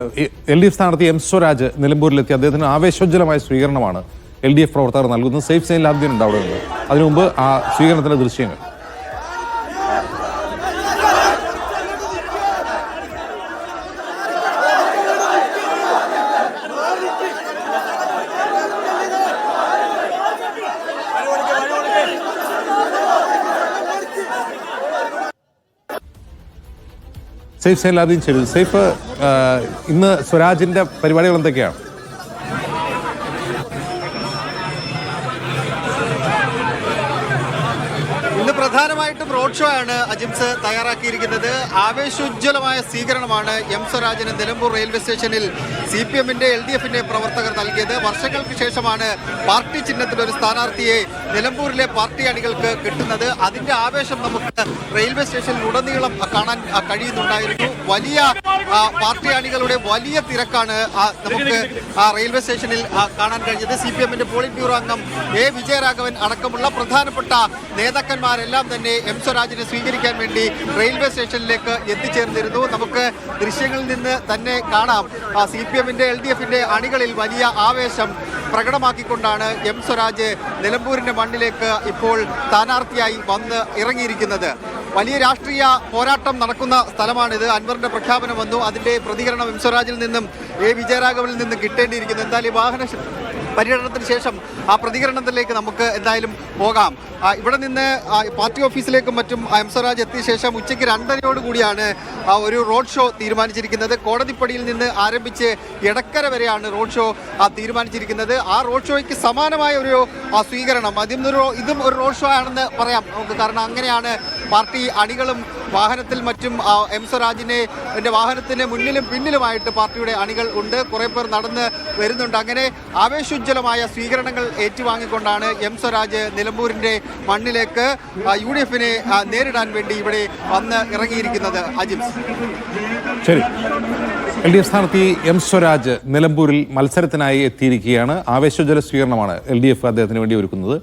LDF സ്ഥാനാർത്ഥി M Swaraj നിലമ്പൂരിലെത്തി അദ്ദേഹത്തിന് ആവേശോജ്വലമായ സ്വീകരണമാണ് LDF പ്രവർത്തകർ നൽകുന്നത്. സേഫ് സൈൻ ലാബ്ദിൻ ഉണ്ട് അവിടെ നിന്ന്. അതിനു മുമ്പ് ആ സ്വീകരണത്തിന്റെ ദൃശ്യങ്ങൾ. സേഫ് സൈൻ ലാബ്ദിൻ ശരി. സേഫ്, ഇന്ന് സ്വരാജിന്റെ പരിപാടികൾ എന്തൊക്കെയാണ്? ഇന്ന് പ്രധാനമായിട്ടും റോഡ് ഷോ ആണ് അജിംസ് തയ്യാറാക്കിയിരിക്കുന്നത്. ആവേശോജ്വലമായ സ്വീകരണമാണ് എം സ്വരാജിന് നിലമ്പൂർ റെയിൽവേ സ്റ്റേഷനിൽ CPM-ന്റെ LDF-ന്റെ പ്രവർത്തകർ നൽകിയത്. വർഷങ്ങൾക്ക് ശേഷമാണ് പാർട്ടി ചിഹ്നത്തിൽ ഒരു സ്ഥാനാർത്ഥിയെ നിലമ്പൂരിലെ പാർട്ടി അണികൾക്ക് കിട്ടുന്നത്. അതിന്റെ ആവേശം നമുക്ക് റെയിൽവേ സ്റ്റേഷനിൽ ഉടനീളം കാണാൻ കഴിയുന്നുണ്ടായിരുന്നു. വലിയ പാർട്ടി അണികളുടെ വലിയ തിരക്കാണ് നമുക്ക് റെയിൽവേ സ്റ്റേഷനിൽ കാണാൻ കഴിഞ്ഞത്. CPM-ന്റെ പോളിറ്റ് ബ്യൂറോ അംഗം A. വിജയരാഘവൻ അടക്കമുള്ള പ്രധാനപ്പെട്ട നേതാക്കന്മാരെല്ലാം തന്നെ എം സ്വരാജിനെ സ്വീകരിക്കാൻ വേണ്ടി റെയിൽവേ സ്റ്റേഷനിലേക്ക് എത്തിച്ചേർന്നിരുന്നു. നമുക്ക് ദൃശ്യങ്ങളിൽ നിന്ന് തന്നെ കാണാം, CPM-ന്റെ LDF-ന്റെ അണികളിൽ വലിയ ആവേശം പ്രകടമാക്കിക്കൊണ്ടാണ് എം സ്വരാജ് നിലമ്പൂരിന്റെ മണ്ണിലേക്ക് ഇപ്പോൾ സ്ഥാനാർത്ഥിയായി വന്ന് ഇറങ്ങിയിരിക്കുന്നത്. വലിയ രാഷ്ട്രീയ പോരാട്ടം നടക്കുന്ന സ്ഥലമാണിത്. അൻവറിന്റെ പ്രഖ്യാപനം വന്നു. അതിന്റെ പ്രതികരണം എം സ്വരാജിൽ നിന്നും A. വിജയരാഘവനിൽ നിന്നും കിട്ടേണ്ടിയിരിക്കുന്നു. എന്തായാലും വാഹന പര്യടനത്തിന് ശേഷം ആ പ്രതികരണത്തിലേക്ക് നമുക്ക് എന്തായാലും പോകാം. ഇവിടെ നിന്ന് പാർട്ടി ഓഫീസിലേക്കും മറ്റും എം സ്വരാജ് എത്തിയ ശേഷം ഉച്ചയ്ക്ക് 2:30 കൂടിയാണ് ഒരു റോഡ് ഷോ തീരുമാനിച്ചിരിക്കുന്നത്. കോടതിപ്പടിയിൽ നിന്ന് ആരംഭിച്ച് എടക്കര വരെയാണ് റോഡ് ഷോ തീരുമാനിച്ചിരിക്കുന്നത്. ആ റോഡ് ഷോയ്ക്ക് സമാനമായ ഒരു സ്വീകരണം, ഇതും ഒരു റോഡ് ഷോ ആണെന്ന് പറയാം നമുക്ക്. കാരണം അങ്ങനെയാണ് പാർട്ടി അണികളും വാഹനത്തിൽ മറ്റും എം സ്വരാജിനെ വാഹനത്തിന് മുന്നിലും പിന്നിലുമായിട്ട് പാർട്ടിയുടെ അണികൾ ഉണ്ട്. കുറേ പേർ നടന്ന് വരുന്നുണ്ട്. അങ്ങനെ ആവേശോജ്വലമായ സ്വീകരണങ്ങൾ ഏറ്റുവാങ്ങിക്കൊണ്ടാണ് എം സ്വരാജ് നിലമ്പൂരിന്റെ മണ്ണിലേക്ക് UDF-നെ നേരിടാൻ വേണ്ടി ഇവിടെ വന്ന് ഇറങ്ങിയിരിക്കുന്നത്. അജിംസ് ശരി. LDF സ്ഥാനാർത്ഥി എം സ്വരാജ് നിലമ്പൂരിൽ മത്സരത്തിനായി എത്തിയിരിക്കുകയാണ്. ആവേശോജ്വല സ്വീകരണമാണ് LDF അദ്ദേഹത്തിന് വേണ്ടി ഒരുക്കുന്നത്.